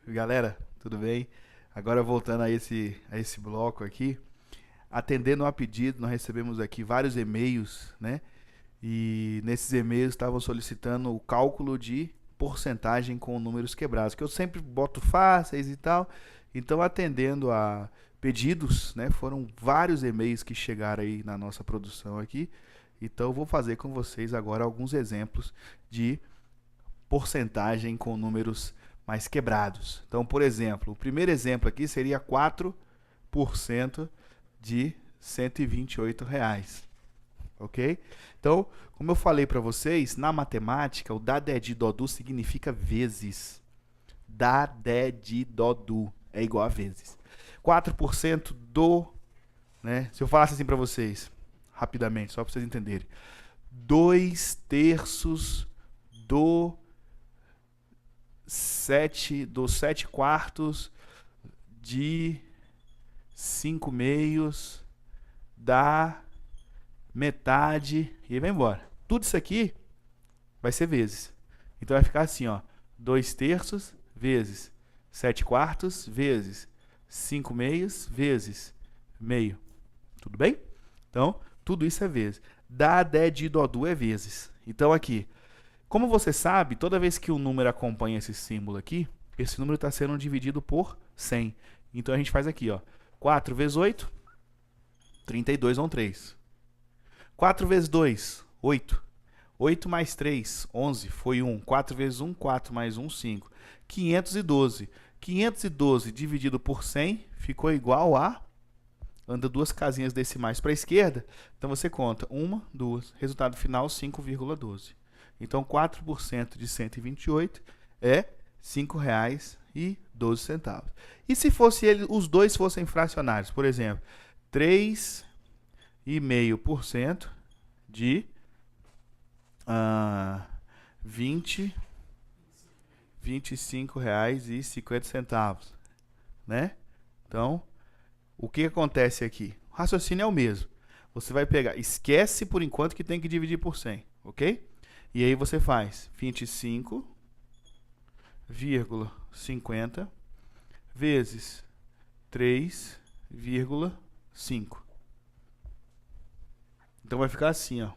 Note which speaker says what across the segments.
Speaker 1: Galera, tudo bem? Agora voltando a esse bloco aqui, atendendo a pedido, nós recebemos aqui vários e-mails, né? E nesses e-mails estavam solicitando o cálculo de porcentagem com números quebrados, que eu sempre boto fáceis e tal. Então, atendendo a pedidos, né? Foram vários e-mails que chegaram aí na nossa produção aqui. Então, eu vou fazer com vocês agora alguns exemplos de porcentagem com números mais quebrados. Então, por exemplo, o primeiro exemplo aqui seria 4% de R$ 128, ok? Então, como eu falei para vocês, na matemática, o Dadé-de-Dodu significa vezes. Dadé-de-Dodu é igual a vezes. 4% do, né? Se eu falasse assim para vocês, rapidamente, só para vocês entenderem. 2/3 do 7 quartos de 5/2 dá metade e aí vai embora. Tudo isso aqui vai ser vezes. Então vai ficar assim, ó, 2/3 vezes 7 quartos vezes 5/2 vezes meio. Tudo bem? Então, tudo isso é vezes. Dadé de Dodu é vezes. Então aqui, como você sabe, toda vez que o número acompanha esse símbolo aqui, esse número está sendo dividido por 100. Então a gente faz aqui, ó, 4 vezes 8, 32 vão 3. 4 vezes 2, 8. 8 mais 3, 11, foi 1. 4 vezes 1, 4 mais 1, 5. 512. 512 dividido por 100 ficou igual a... Anda duas casinhas decimais para a esquerda, então você conta 1, 2, resultado final 5,12. Então 4% de 128 é R$ 5,12. E se fosse os dois fossem fracionários, por exemplo, 3,5% de 25,50, né? Então, o que acontece aqui? O raciocínio é o mesmo. Você vai pegar, esquece por enquanto que tem que dividir por 100, ok? E aí você faz 25,50 vezes 3,5. Então vai ficar assim, ó.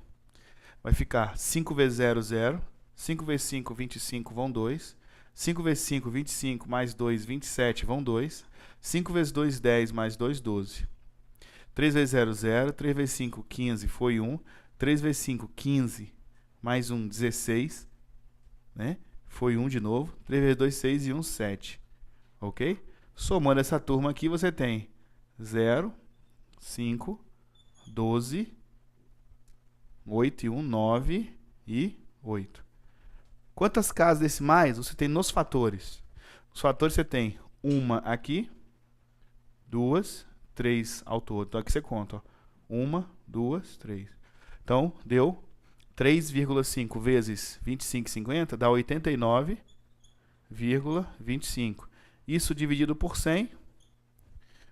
Speaker 1: Vai ficar 5 vezes 0, 0. 5 vezes 5, 25, vão 2. 5 vezes 5, 25, mais 2, 27, vão 2. 5 vezes 2, 10, mais 2, 12. 3 vezes 0, 0. 3 vezes 5, 15, foi 1. 3 vezes 5, 15, mais 1, 16. Né? Foi 1 de novo. 3 vezes 2, 6 e 1, 7. Ok? Somando essa turma aqui, você tem 0, 5, 12, 8 e 1, 9 e 8. Quantas casas decimais você tem nos fatores? Nos fatores você tem uma aqui, 2, 3 ao todo. Então aqui você conta, ó. 1, 2, 3. Então deu 3,5 vezes 25,50 dá 89,25. Isso dividido por 100,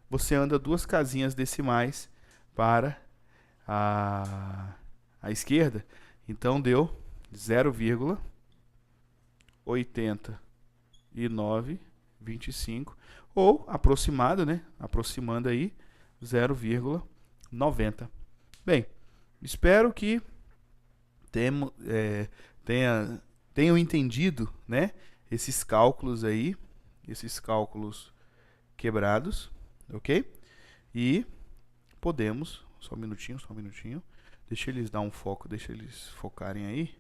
Speaker 1: você anda duas casinhas decimais para a esquerda. Então deu 0,8925 ou aproximado, né? Aproximando aí 0,90. Bem, espero que tenham entendido, né? Esses cálculos aí, esses cálculos quebrados, ok? E podemos, só um minutinho, deixa eles dar um foco, deixa eles focarem aí.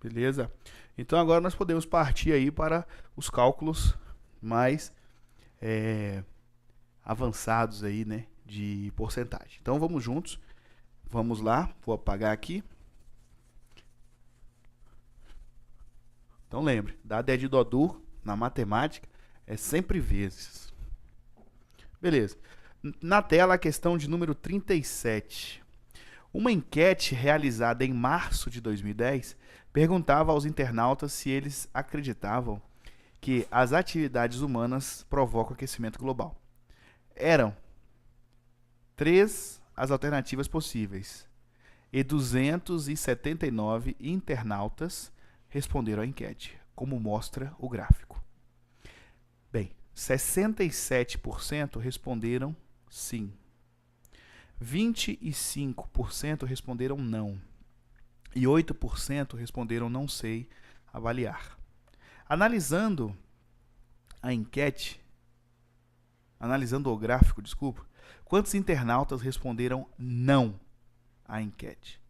Speaker 1: Beleza? Então agora nós podemos partir aí para os cálculos mais avançados aí, né, de porcentagem. Então vamos juntos, vamos lá, vou apagar aqui. Então lembre, Dadé de Dodu na matemática é sempre vezes. Beleza. Na tela a questão de número 37. Uma enquete realizada em março de 2010 perguntava aos internautas se eles acreditavam que as atividades humanas provocam aquecimento global. Eram 3 as alternativas possíveis. E 279 internautas responderam à enquete, como mostra o gráfico. Bem, 67% responderam sim. 25% responderam não. E 8% responderam não sei avaliar. Analisando a enquete, analisando o gráfico, desculpa, quantos internautas responderam não à enquete,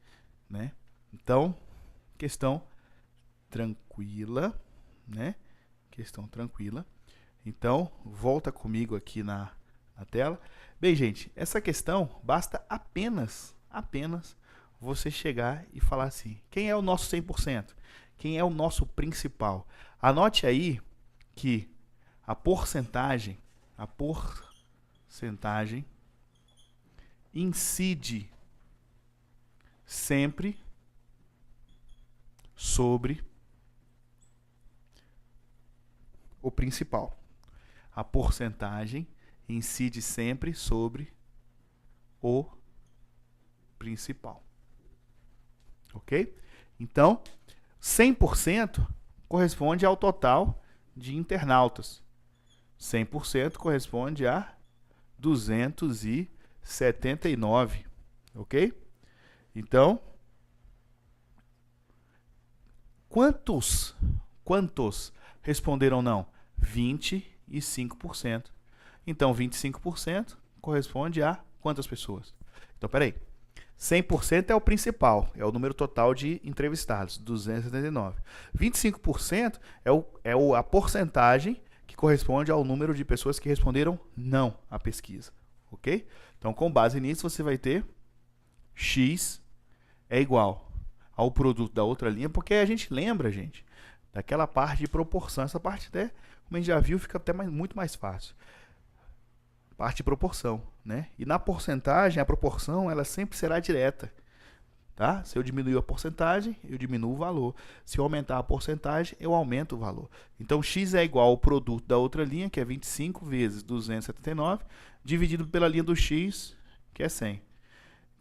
Speaker 1: né? Então, questão tranquila, né? Questão tranquila. Então, volta comigo aqui na tela. Bem, gente, essa questão basta apenas você chegar e falar assim, quem é o nosso 100%? Quem é o nosso principal? Anote aí que a porcentagem incide sempre sobre o principal. A porcentagem incide sempre sobre o principal. Ok? Então, 100% corresponde ao total de internautas. 100% corresponde a 279. Ok? Então, quantos responderam não? 25%. Então, 25% corresponde a quantas pessoas? Então, peraí. 100% é o principal, é o número total de entrevistados, 279. 25% é a porcentagem que corresponde ao número de pessoas que responderam não à pesquisa. Ok? Então, com base nisso, você vai ter X é igual ao produto da outra linha, porque a gente lembra, gente, daquela parte de proporção. Essa parte até, como a gente já viu, fica até muito mais fácil. Parte de proporção, né? E na porcentagem, a proporção, ela sempre será direta, tá? Se eu diminuir a porcentagem, eu diminuo o valor. Se eu aumentar a porcentagem, eu aumento o valor. Então, X é igual ao produto da outra linha, que é 25 vezes 279, dividido pela linha do X, que é 100.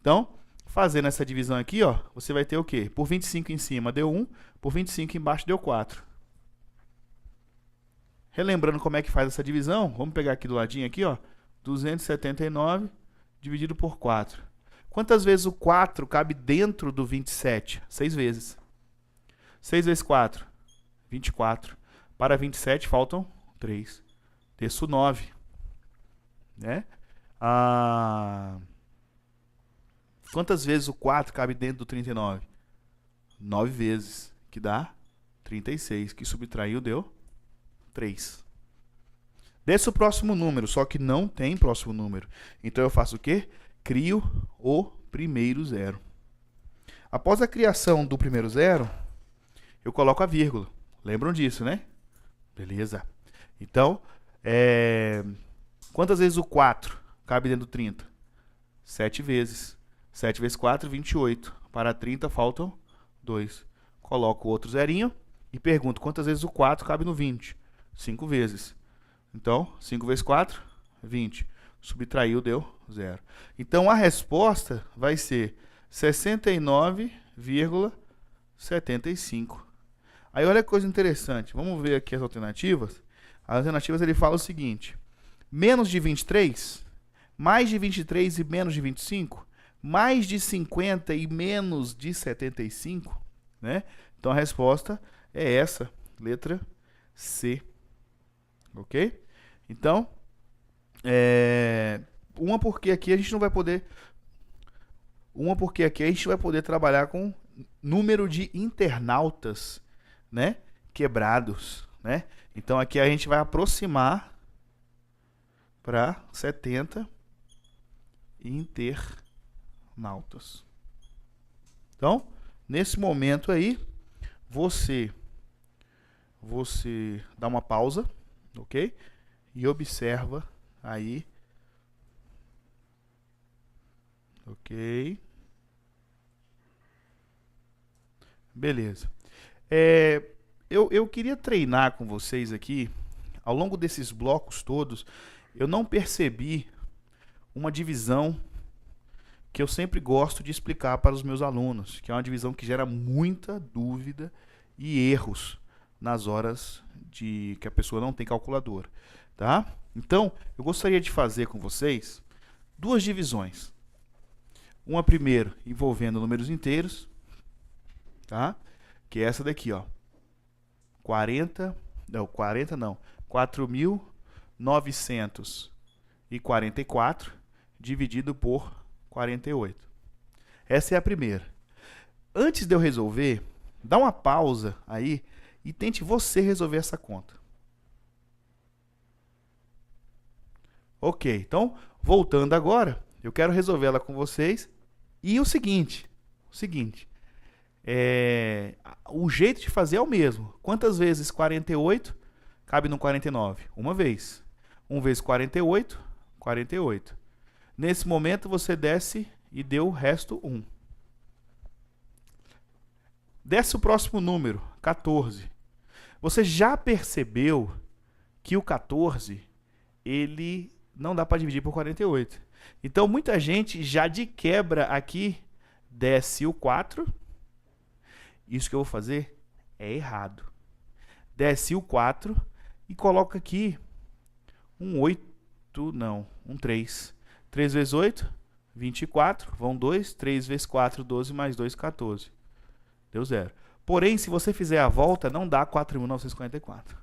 Speaker 1: Então, fazendo essa divisão aqui, ó, você vai ter o quê? Por 25 em cima deu 1, por 25 embaixo deu 4. Relembrando como é que faz essa divisão, vamos pegar aqui do ladinho aqui, ó, 279 dividido por 4. Quantas vezes o 4 cabe dentro do 27? 6 vezes. 6 vezes 4, 24. Para 27 faltam 3. Terço 9. Né? Quantas vezes o 4 cabe dentro do 39? 9 vezes, que dá 36. Que subtraiu deu 3. Desce o próximo número, só que não tem próximo número. Então eu faço o quê? Crio o primeiro zero. Após a criação do primeiro zero, eu coloco a vírgula. Lembram disso, né? Beleza. Então, quantas vezes o 4 cabe dentro do 30? 7 vezes. 7 vezes 4, 28. Para 30 faltam 2. Coloco outro zerinho e pergunto quantas vezes o 4 cabe no 20? 5 vezes. Então, 5 vezes 4, 20. Subtraiu, deu 0. Então, a resposta vai ser 69,75. Aí, olha que coisa interessante. Vamos ver aqui as alternativas. As alternativas, ele fala o seguinte. Menos de 23, mais de 23 e menos de 25, mais de 50 e menos de 75, né? Então, a resposta é essa, letra C. Ok? Então, porque aqui a gente não vai poder... porque aqui a gente vai poder trabalhar com número de internautas, né, quebrados, né? Então, aqui a gente vai aproximar para 70 internautas. Então, nesse momento aí, você dá uma pausa, ok? E observa aí. Ok. Beleza. Eu queria treinar com vocês aqui, ao longo desses blocos todos, eu não percebi uma divisão que eu sempre gosto de explicar para os meus alunos, que é uma divisão que gera muita dúvida e erros nas horas de que a pessoa não tem calculadora, tá? Então, eu gostaria de fazer com vocês duas divisões. Uma primeiro envolvendo números inteiros, tá? Que é essa daqui, ó. 4.944 dividido por 48. Essa é a primeira. Antes de eu resolver, dá uma pausa aí e tente você resolver essa conta. Ok, então, voltando agora, eu quero resolver ela com vocês. E o seguinte, o jeito de fazer é o mesmo. Quantas vezes 48 cabe no 49? Uma vez. 1 vezes 48, 48. Nesse momento, você desce e deu o resto 1. Desce o próximo número, 14. Você já percebeu que o 14, ele não dá para dividir por 48. Então, muita gente já de quebra aqui desce o 4. Isso que eu vou fazer é errado. Desce o 4 e coloca aqui um 3. 3 vezes 8, 24. Vão 2. 3 vezes 4, 12. Mais 2, 14. Deu 0. Porém, se você fizer a volta, não dá 4.944.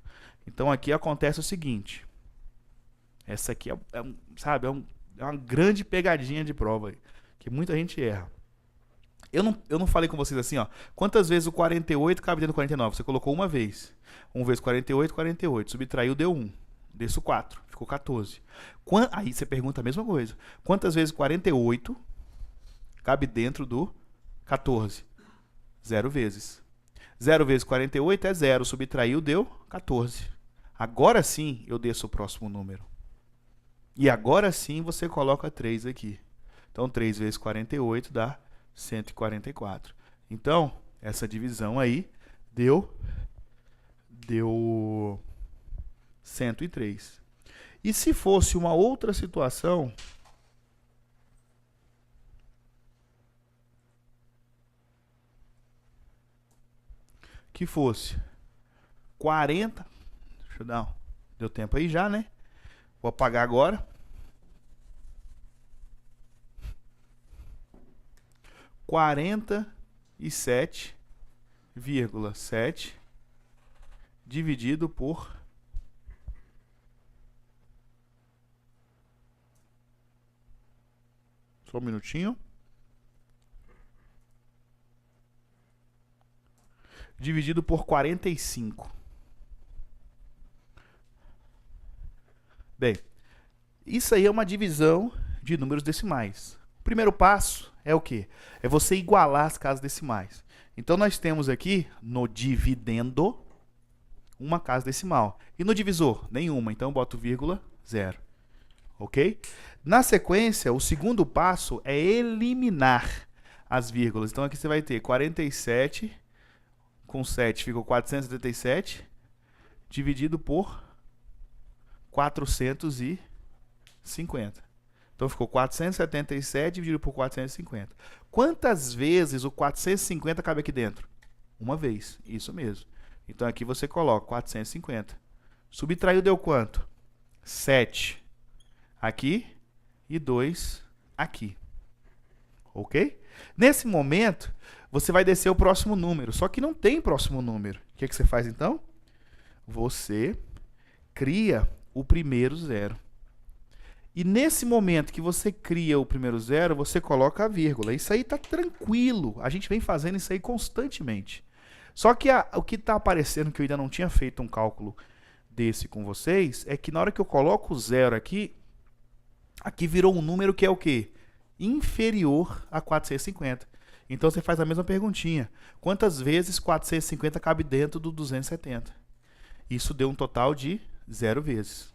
Speaker 1: Então, aqui acontece o seguinte. Essa aqui é uma grande pegadinha de prova, que muita gente erra. Eu não falei com vocês assim, ó. Quantas vezes o 48 cabe dentro do 49? Você colocou uma vez. 1 vezes 48, 48. Subtraiu, deu 1. Desce o 4. Ficou 14. Aí você pergunta a mesma coisa. Quantas vezes 48 cabe dentro do 14? 0 vezes. 0 vezes 48 é 0. Subtraiu, deu 14. Agora sim eu desço o próximo número. E agora sim você coloca 3 aqui. Então, 3 vezes 48 dá 144. Então, essa divisão aí deu 103. E se fosse uma outra situação, que fosse 40, deixa eu dar, deu tempo aí já, né? Vou apagar agora. 47,7 dividido por só um minutinho. Dividido por 45. Bem, isso aí é uma divisão de números decimais. O primeiro passo é o quê? É você igualar as casas decimais. Então, nós temos aqui, no dividendo, uma casa decimal. E no divisor? Nenhuma. Então, eu boto vírgula, 0. Ok? Na sequência, o segundo passo é eliminar as vírgulas. Então, aqui você vai ter 47, com 7 ficou 477, dividido por 450. Então, ficou 477 dividido por 450. Quantas vezes o 450 cabe aqui dentro? Uma vez. Isso mesmo. Então, aqui você coloca 450. Subtraiu, deu quanto? 7 aqui e 2 aqui. Ok? Nesse momento, você vai descer o próximo número. Só que não tem próximo número. O que você faz, então? Você cria o primeiro zero. E nesse momento que você cria o primeiro zero, você coloca a vírgula. Isso aí está tranquilo. A gente vem fazendo isso aí constantemente. Só que o que está aparecendo, que eu ainda não tinha feito um cálculo desse com vocês, é que na hora que eu coloco o zero aqui, aqui virou um número que é o quê? Inferior a 450. Então você faz a mesma perguntinha. Quantas vezes 450 cabe dentro do 270? Isso deu um total de 0 vezes.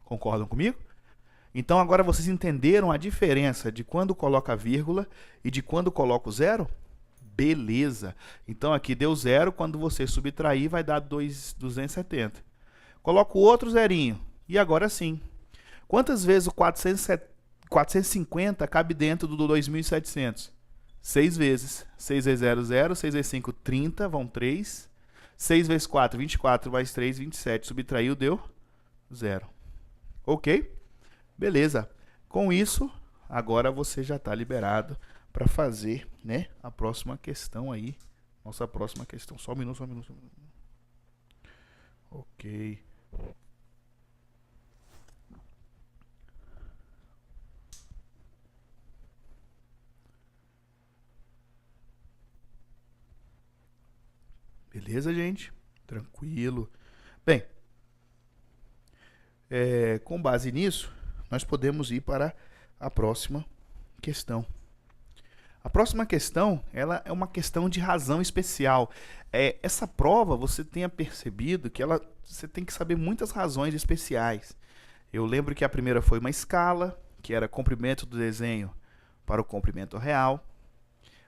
Speaker 1: Concordam comigo? Então, agora vocês entenderam a diferença de quando coloca a vírgula e de quando coloca o zero? Beleza. Então, aqui deu 0. Quando você subtrair, vai dar 270. Coloca o outro zerinho. E agora sim. Quantas vezes o 450 cabe dentro do 2.700. 6 vezes. 6 vezes 0, 0. 6 vezes 5, 30. Vão 3. 6 vezes 4, 24. Mais 3, 27. Subtraiu, deu 0. Ok? Beleza. Com isso, agora você já está liberado para fazer, né, a próxima questão aí. Nossa próxima questão. Só um minuto, só um minuto. Só um minuto. Ok. Beleza, gente? Tranquilo. Bem, com base nisso, nós podemos ir para a próxima questão. A próxima questão, ela é uma questão de razão especial. Essa prova, você tenha percebido que você tem que saber muitas razões especiais. Eu lembro que a primeira foi uma escala, que era comprimento do desenho para o comprimento real.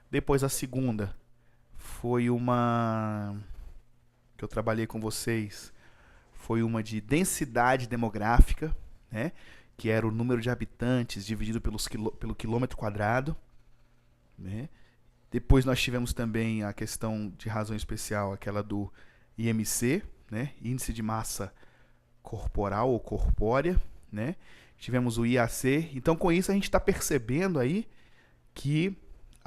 Speaker 1: Depois a segunda foi uma que eu trabalhei com vocês, foi uma de densidade demográfica, né? Que era o número de habitantes dividido pelo quilômetro quadrado, né? Depois nós tivemos também a questão de razão especial, aquela do IMC, né? Índice de massa corporal ou corpórea, né? Tivemos o IAC. Então, com isso, a gente está percebendo aí que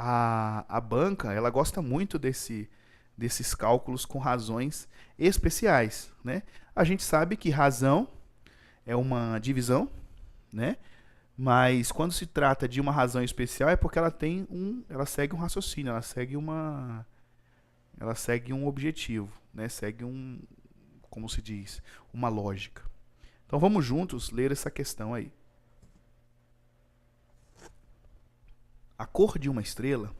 Speaker 1: a banca, ela gosta muito desses cálculos com razões especiais, né? A gente sabe que razão é uma divisão, né? Mas quando se trata de uma razão especial é porque ela segue um raciocínio, ela segue um objetivo, né? Segue como se diz, uma lógica. Então vamos juntos ler essa questão aí. A cor de uma estrela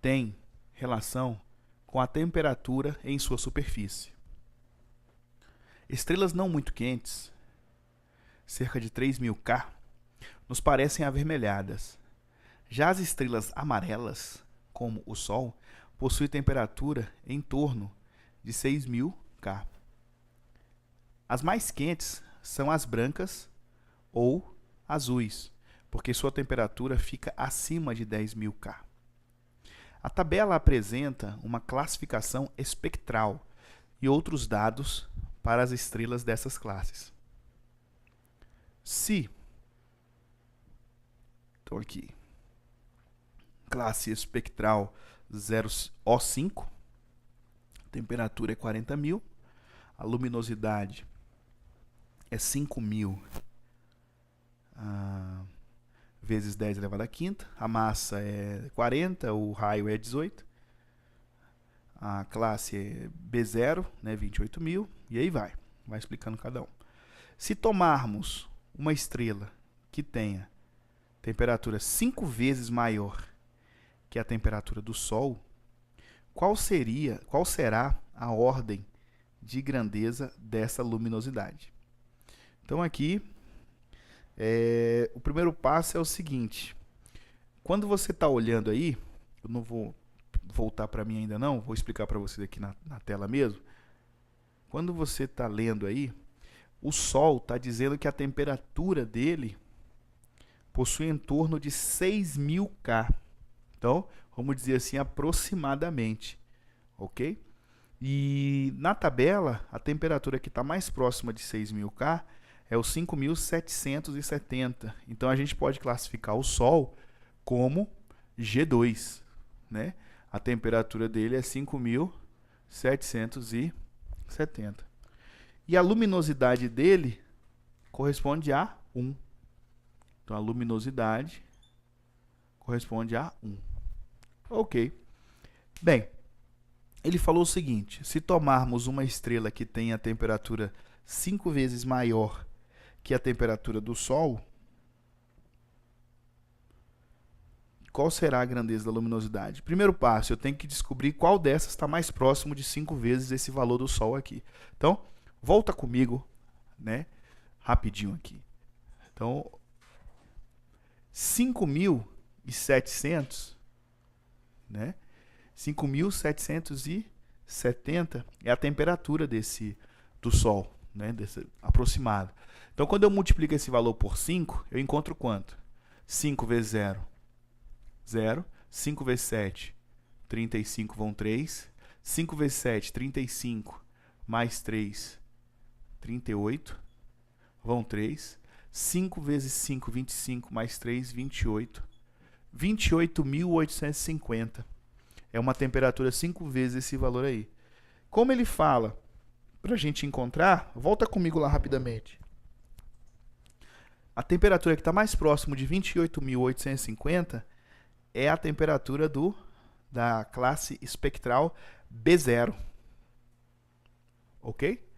Speaker 1: tem relação com a temperatura em sua superfície. Estrelas não muito quentes, cerca de 3.000 K, nos parecem avermelhadas. Já as estrelas amarelas, como o Sol, possuem temperatura em torno de 6.000 K. As mais quentes são as brancas ou azuis, porque sua temperatura fica acima de 10.000 K. A tabela apresenta uma classificação espectral e outros dados para as estrelas dessas classes. Se, então aqui, classe espectral 0O5, temperatura é 40.000, a luminosidade é 5.000 vezes 10 elevado à quinta, a massa é 40, o raio é 18, a classe é B0, né, 28.000, e aí vai explicando cada um. Se tomarmos uma estrela que tenha temperatura 5 vezes maior que a temperatura do Sol, qual será a ordem de grandeza dessa luminosidade? Então aqui, o primeiro passo é o seguinte: quando você está olhando aí, eu não vou voltar para mim ainda não, vou explicar para vocês aqui na tela mesmo. Quando você está lendo aí, o Sol está dizendo que a temperatura dele possui em torno de 6.000 K. Então, vamos dizer assim, aproximadamente, ok? E na tabela, a temperatura que está mais próxima de 6.000 K é o 5.770. Então, a gente pode classificar o Sol como G2, né? A temperatura dele é 5.770. E a luminosidade dele corresponde a 1. Então, a luminosidade corresponde a 1. Ok. Bem, ele falou o seguinte: se tomarmos uma estrela que tem a temperatura 5 vezes maior que a temperatura do Sol, qual será a grandeza da luminosidade? Primeiro passo, eu tenho que descobrir qual dessas está mais próximo de 5 vezes esse valor do Sol aqui. Então, volta comigo, né, rapidinho aqui. Então, 5.700, né? 5.770 é a temperatura do Sol, né? Desse aproximado. Então, quando eu multiplico esse valor por 5, eu encontro quanto? 5 vezes 0, 0. 5 vezes 7, 35 vão 3. 5 vezes 7, 35, mais 3, 38, vão 3. 5 vezes 5, 25, mais 3, 28. 28.850. É uma temperatura 5 vezes esse valor aí. Como ele fala, para a gente encontrar, volta comigo lá rapidamente. A temperatura que está mais próximo de 28.850 é a temperatura da classe espectral B0. Ok?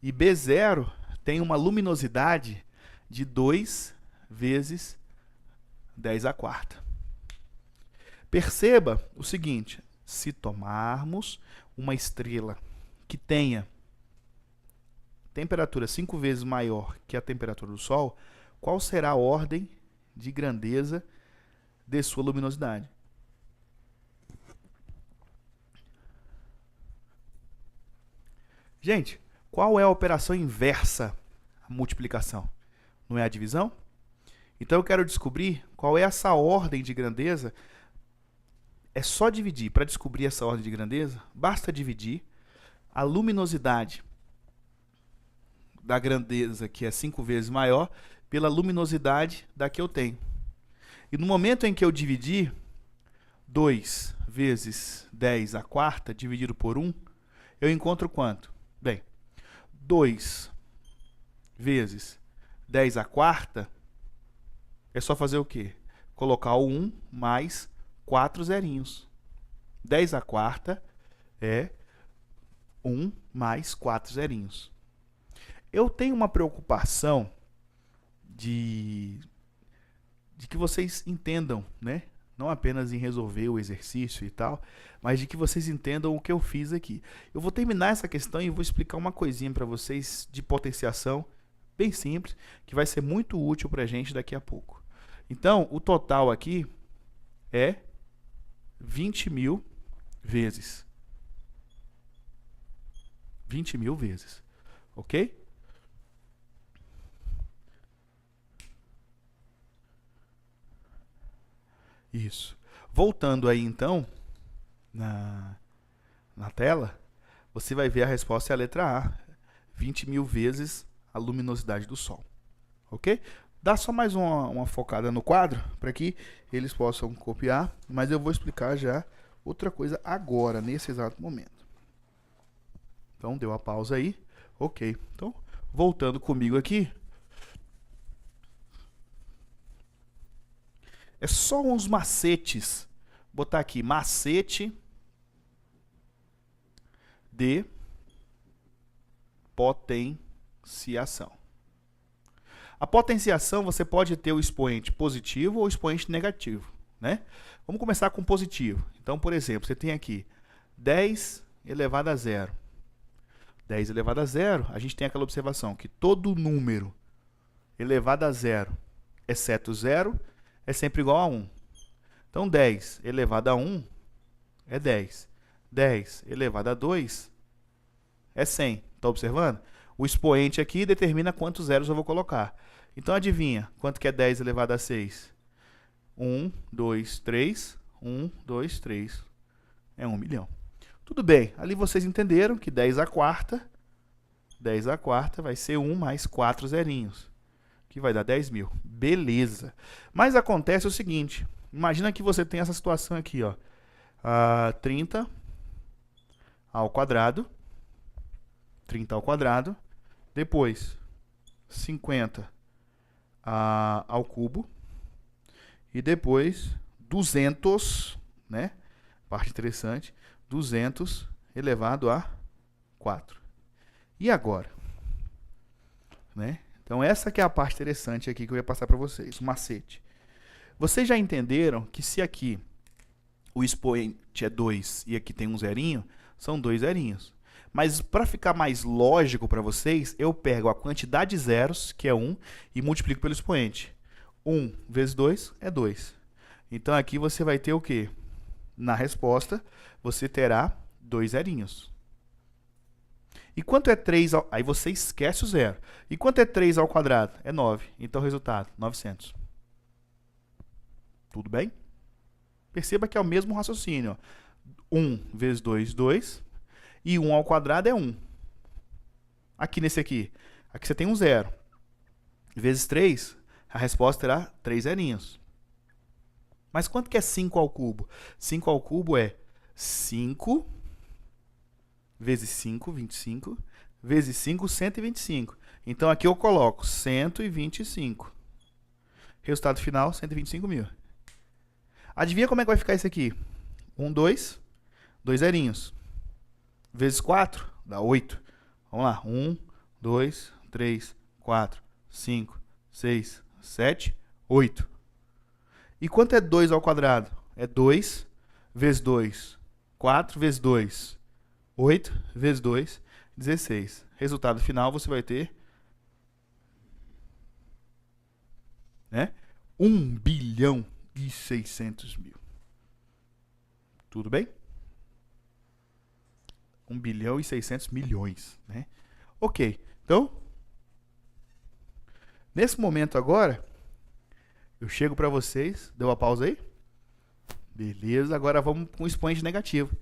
Speaker 1: E B0 tem uma luminosidade de 2 vezes 10 à quarta. Perceba o seguinte, se tomarmos uma estrela que tenha temperatura 5 vezes maior que a temperatura do Sol, qual será a ordem de grandeza de sua luminosidade? Gente, qual é a operação inversa à multiplicação? Não é a divisão? Então eu quero descobrir qual é essa ordem de grandeza. É só dividir. Para descobrir essa ordem de grandeza, basta dividir a luminosidade da grandeza, que é 5 vezes maior, pela luminosidade da que eu tenho. E no momento em que eu dividir 2 vezes 10 à quarta, dividido por 1, eu encontro quanto? Bem, 2 vezes 10 à quarta é só fazer o quê? Colocar o 1 mais 4 zerinhos. 10 à quarta é 1 mais 4 zerinhos. Eu tenho uma preocupação de que vocês entendam, né? Não apenas em resolver o exercício e tal, mas de que vocês entendam o que eu fiz aqui. Eu vou terminar essa questão e vou explicar uma coisinha para vocês de potenciação, bem simples, que vai ser muito útil para a gente daqui a pouco. Então, o total aqui é 20.000 vezes. 20.000 vezes. Ok? Isso. Voltando aí, então, na tela, você vai ver a resposta é a letra A. 20.000 vezes a luminosidade do Sol. Ok? Dá só mais uma focada no quadro, para que eles possam copiar, mas eu vou explicar já outra coisa agora, nesse exato momento. Então, deu a pausa aí. Ok. Então, voltando comigo aqui. É só uns macetes. Botar aqui, macete de potenciação. A potenciação, você pode ter o expoente positivo ou o expoente negativo, né? Vamos começar com positivo. Então, por exemplo, você tem aqui 10 elevado a 0. 10 elevado a 0, a gente tem aquela observação que todo número elevado a 0, exceto 0, é sempre igual a 1. Então, 10 elevado a 1 é 10. 10 elevado a 2 é 100. Está observando? O expoente aqui determina quantos zeros eu vou colocar. Então, adivinha quanto que é 10 elevado a 6? 1, 2, 3. 1, 2, 3. É 1 milhão. Tudo bem. Ali vocês entenderam que 10 à quarta vai ser 1 mais 4 zerinhos, que vai dar 10.000. Beleza. Mas acontece o seguinte. Imagina que você tem essa situação aqui, ó. 30 ao quadrado. 30 ao quadrado. Depois, 50 ao cubo. E depois, 200, né? Parte interessante. 200 elevado a 4. E agora? Né? Então, essa que é a parte interessante aqui que eu ia passar para vocês, o macete. Vocês já entenderam que se aqui o expoente é 2 e aqui tem um zerinho, são 2 zerinhos. Mas para ficar mais lógico para vocês, eu pego a quantidade de zeros, que é 1, e multiplico pelo expoente. 1 vezes 2 é 2. Então, aqui você vai ter o quê? Na resposta, você terá 2 zerinhos. E quanto é 3 ao... Aí você esquece o zero. E quanto é 3 ao quadrado? É 9. Então, resultado, 900. Tudo bem? Perceba que é o mesmo raciocínio. Ó. 1 vezes 2, 2. E 1 ao quadrado é 1. Aqui nesse aqui. Aqui você tem um zero. Vezes 3, a resposta terá 3 zerinhos. Mas quanto que é 5 ao cubo? 5 ao cubo é 5... vezes 5, 25, vezes 5, 125. Então, aqui eu coloco 125. Resultado final, 125 mil. Adivinha como é que vai ficar isso aqui? 1, 2, 2 zerinhos. Vezes 4, dá 8. Vamos lá. 1, 2, 3, 4, 5, 6, 7, 8. E quanto é 2 ao quadrado? É 2 vezes 2. 4 vezes 2. 8 vezes 2, 16. Resultado final, você vai ter, né, 1 bilhão e 600 mil. Tudo bem? 1 bilhão e 600 milhões. Né? Ok. Então, nesse momento agora, eu chego para vocês. Deu a pausa aí? Beleza. Agora vamos com o expoente negativo,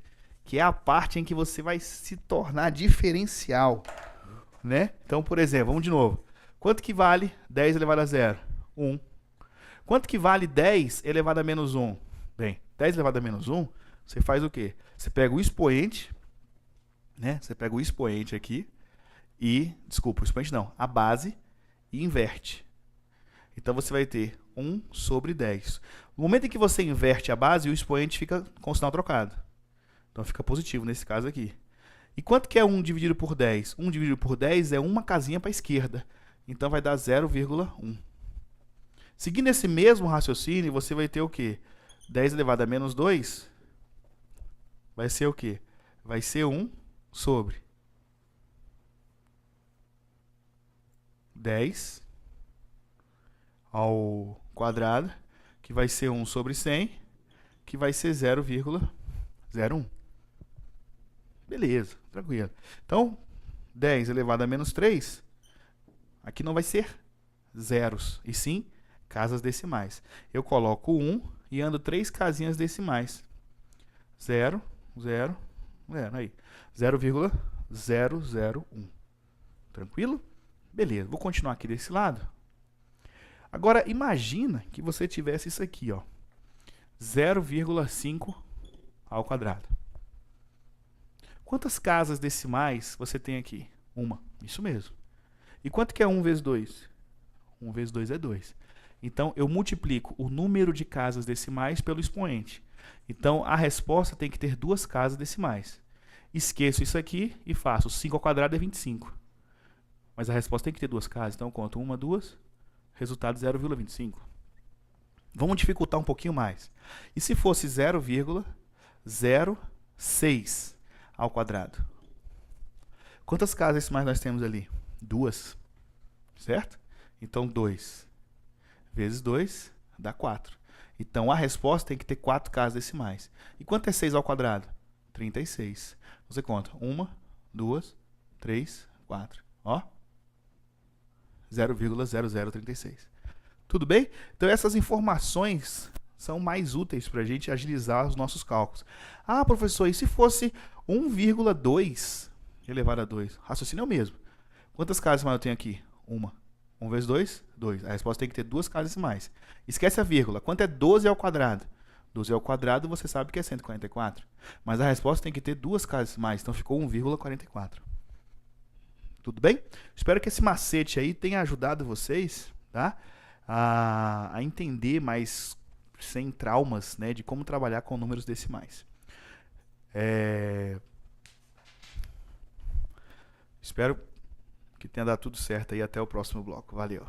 Speaker 1: que é a parte em que você vai se tornar diferencial, né? Então, por exemplo, vamos de novo. Quanto que vale 10 elevado a 0? 1. Quanto que vale 10 elevado a menos 1? Bem, 10 elevado a menos 1, você faz o quê? Você pega o expoente, né? Você pega o expoente aqui e, desculpa, o expoente não, a base, e inverte. Então, você vai ter 1 sobre 10. No momento em que você inverte a base, o expoente fica com o sinal trocado. Então, fica positivo nesse caso aqui. E quanto que é 1 dividido por 10? 1 dividido por 10 é uma casinha para a esquerda. Então, vai dar 0,1. Seguindo esse mesmo raciocínio, você vai ter o quê? 10 elevado a menos 2 vai ser o quê? Vai ser 1 sobre 10 ao quadrado, que vai ser 1 sobre 100, que vai ser 0,01. Beleza, tranquilo. Então, 10 elevado a menos 3, aqui não vai ser zeros, e sim casas decimais. Eu coloco 1 e ando 3 casinhas decimais. 0, 0, 0, aí. 0,001. Tranquilo? Beleza, vou continuar aqui desse lado. Agora, imagina que você tivesse isso aqui, ó. 0,5 ao quadrado. Quantas casas decimais você tem aqui? Uma. Isso mesmo. E quanto que é 1 vezes 2? 1 vezes 2 é 2. Então, eu multiplico o número de casas decimais pelo expoente. Então, a resposta tem que ter 2 casas decimais. Esqueço isso aqui e faço 5 ao quadrado é 25. Mas a resposta tem que ter 2 casas. Então, eu conto 1, 2, resultado 0,25. Vamos dificultar um pouquinho mais. E se fosse 0,06 ao quadrado? Quantas casas decimais nós temos ali? 2. Certo? Então, 2 vezes 2 dá 4. Então, a resposta tem que ter 4 casas decimais. E quanto é 6 ao quadrado? 36. Você conta 1, 2, 3, 4. Ó. 0,0036. Tudo bem? Então, essas informações são mais úteis para a gente agilizar os nossos cálculos. Ah, professor, e se fosse 1,2 elevado a 2? Raciocínio é o mesmo. Quantas casas decimais eu tenho aqui? 1. 1 vezes 2? 2. A resposta tem que ter 2 casas decimais. Esquece a vírgula. Quanto é 12 ao quadrado? 12 ao quadrado você sabe que é 144. Mas a resposta tem que ter 2 casas decimais. Então, ficou 1,44. Tudo bem? Espero que esse macete aí tenha ajudado vocês, tá? A entender mais sem traumas, né, de como trabalhar com números decimais. Espero que tenha dado tudo certo aí. Até o próximo bloco. Valeu!